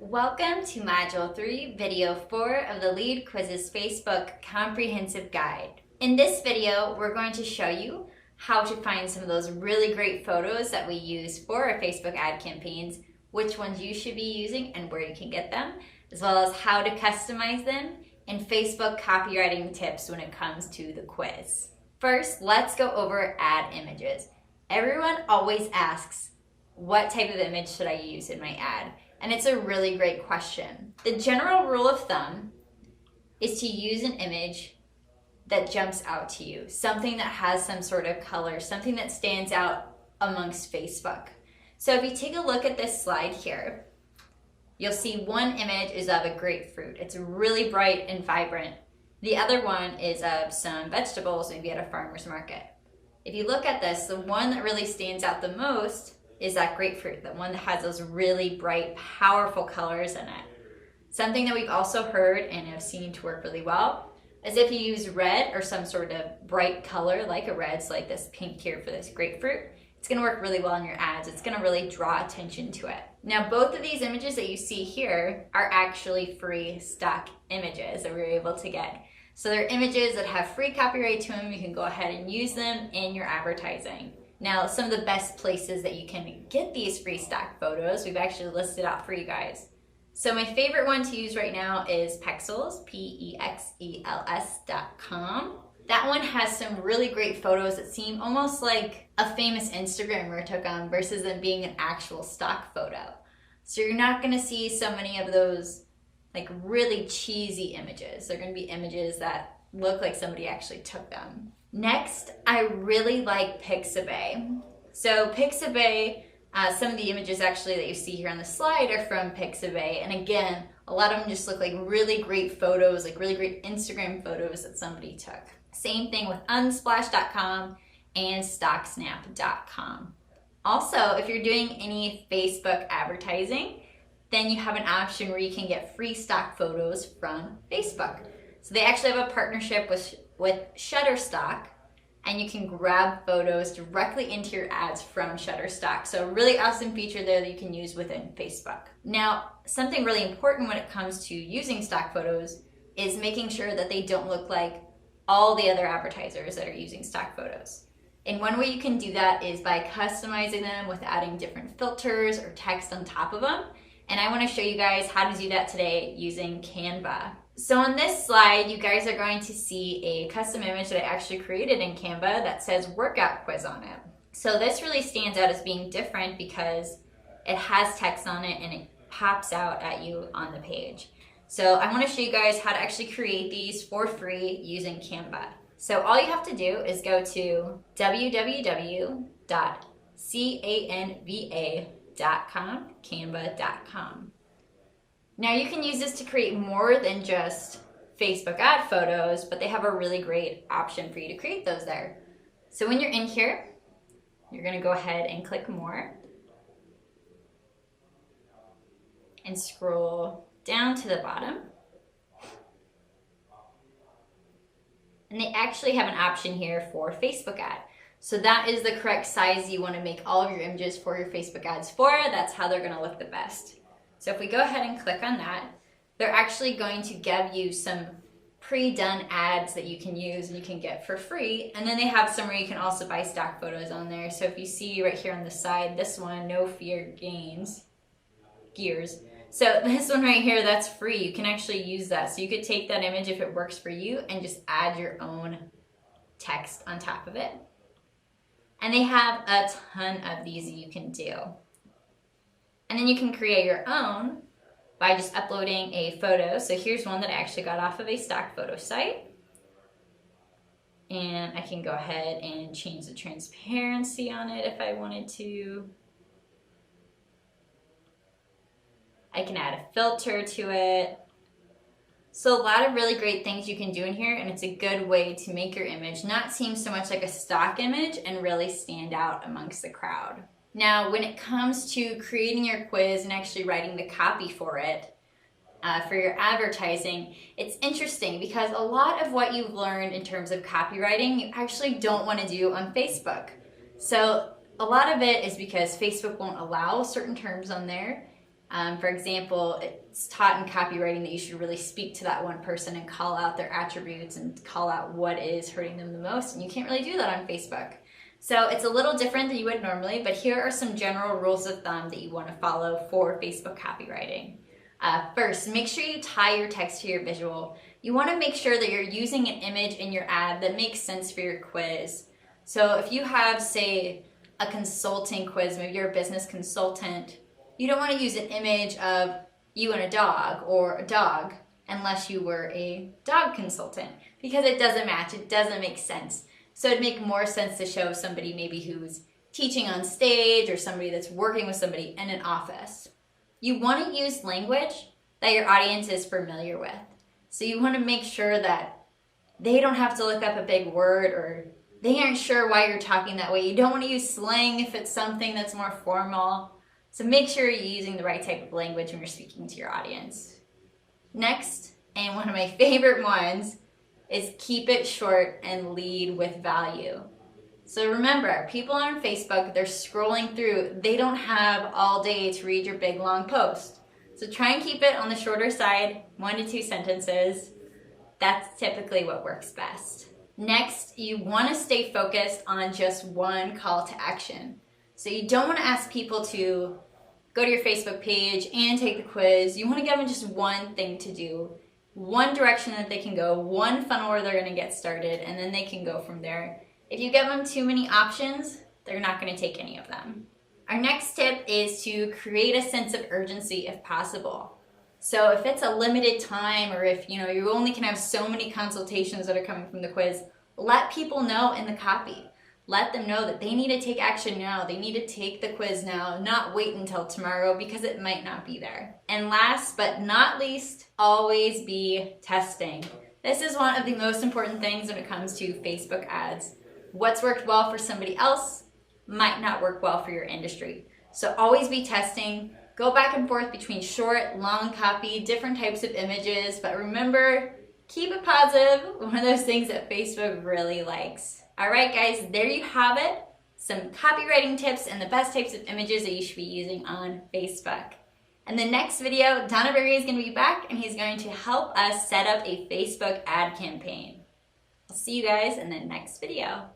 Welcome to Module 3, Video 4 of the Lead Quizzes Facebook Comprehensive Guide. In this video, we're going to show you how to find some of those really great photos that we use for our Facebook ad campaigns, which ones you should be using and where you can get them, as well as how to customize them, and Facebook copywriting tips when it comes to the quiz. First, let's go over ad images. Everyone always asks, what type of image should I use in my ad? And it's a really great question. The general rule of thumb is to use an image that jumps out to you, something that has some sort of color, something that stands out amongst Facebook. So if you take a look at this slide here, you'll see one image is of a grapefruit. It's really bright and vibrant. The other one is of some vegetables, maybe at a farmer's market. If you look at this, the one that really stands out the most is that grapefruit, the one that has those really bright, powerful colors in it. Something that we've also heard and have seen to work really well is if you use red or some sort of bright color like a red, so like this pink here for this grapefruit, it's gonna work really well in your ads. It's gonna really draw attention to it. Now, both of these images that you see here are actually free stock images that we were able to get. So they're images that have free copyright to them. You can go ahead and use them in your advertising. Now, some of the best places that you can get these free stock photos, we've actually listed out for you guys. So my favorite one to use right now is Pexels, Pexels.com. That one has some really great photos that seem almost like a famous Instagrammer took them versus them being an actual stock photo. So you're not gonna see so many of those like really cheesy images. They're gonna be images that look like somebody actually took them. Next, I really like Pixabay. So Pixabay, some of the images actually that you see here on the slide are from Pixabay. And again, a lot of them just look like really great photos, like really great Instagram photos that somebody took. Same thing with Unsplash.com and Stocksnap.com. Also, if you're doing any Facebook advertising, then you have an option where you can get free stock photos from Facebook. So they actually have a partnership with Shutterstock, and you can grab photos directly into your ads from Shutterstock. So a really awesome feature there that you can use within Facebook. Now, something really important when it comes to using stock photos is making sure that they don't look like all the other advertisers that are using stock photos. And one way you can do that is by customizing them with adding different filters or text on top of them. And I want to show you guys how to do that today using Canva. So on this slide, you guys are going to see a custom image that I actually created in Canva that says workout quiz on it. So this really stands out as being different because it has text on it and it pops out at you on the page. So I want to show you guys how to actually create these for free using Canva. So all you have to do is go to www.canva.com, canva.com. Now you can use this to create more than just Facebook ad photos, but they have a really great option for you to create those there. So when you're in here, you're gonna go ahead and click more and scroll down to the bottom. And they actually have an option here for Facebook ad. So that is the correct size you wanna make all of your images for your Facebook ads for. That's how they're gonna look the best. So if we go ahead and click on that, they're actually going to give you some pre-done ads that you can use and you can get for free. And then they have some where you can also buy stock photos on there. So if you see right here on the side, this one, no fear gears. So this one right here, that's free. You can actually use that. So you could take that image if it works for you and just add your own text on top of it. And they have a ton of these that you can do. And then you can create your own by just uploading a photo. So here's one that I actually got off of a stock photo site. And I can go ahead and change the transparency on it if I wanted to. I can add a filter to it. So a lot of really great things you can do in here, and it's a good way to make your image not seem so much like a stock image and really stand out amongst the crowd. Now, when it comes to creating your quiz and actually writing the copy for it, for your advertising, it's interesting because a lot of what you've learned in terms of copywriting, you actually don't want to do on Facebook. So a lot of it is because Facebook won't allow certain terms on there, For example, it's taught in copywriting that you should really speak to that one person and call out their attributes and call out what is hurting them the most, and you can't really do that on Facebook. So it's a little different than you would normally, but here are some general rules of thumb that you want to follow for Facebook copywriting. First, make sure you tie your text to your visual. You want to make sure that you're using an image in your ad that makes sense for your quiz. So if you have, say, a consulting quiz, maybe you're a business consultant, you don't want to use an image of you and a dog or a dog unless you were a dog consultant, because it doesn't match, it doesn't make sense. So it'd make more sense to show somebody maybe who's teaching on stage or somebody that's working with somebody in an office. You want to use language that your audience is familiar with. So you want to make sure that they don't have to look up a big word or they aren't sure why you're talking that way. You don't want to use slang if it's something that's more formal. So make sure you're using the right type of language when you're speaking to your audience. Next, and one of my favorite ones, is keep it short and lead with value. So remember, people on Facebook, they're scrolling through. They don't have all day to read your big long post. So try and keep it on the shorter side, 1 to 2 sentences. That's typically what works best. Next, you want to stay focused on just one call to action. So you don't want to ask people to go to your Facebook page and take the quiz. You want to give them just one thing to do, one direction that they can go, one funnel where they're going to get started, and then they can go from there. If you give them too many options, they're not going to take any of them. Our next tip is to create a sense of urgency if possible. So if it's a limited time, or if you only can have so many consultations that are coming from the quiz, let people know in the copy. Let them know that they need to take action now. They need to take the quiz now, not wait until tomorrow because it might not be there. And last but not least, always be testing. This is one of the most important things when it comes to Facebook ads. What's worked well for somebody else might not work well for your industry. So always be testing. Go back and forth between short, long copy, different types of images, but remember, keep it positive. One of those things that Facebook really likes. All right, guys, there you have it. Some copywriting tips and the best types of images that you should be using on Facebook. In the next video, Donna Berry is going to be back and he's going to help us set up a Facebook ad campaign. I'll see you guys in the next video.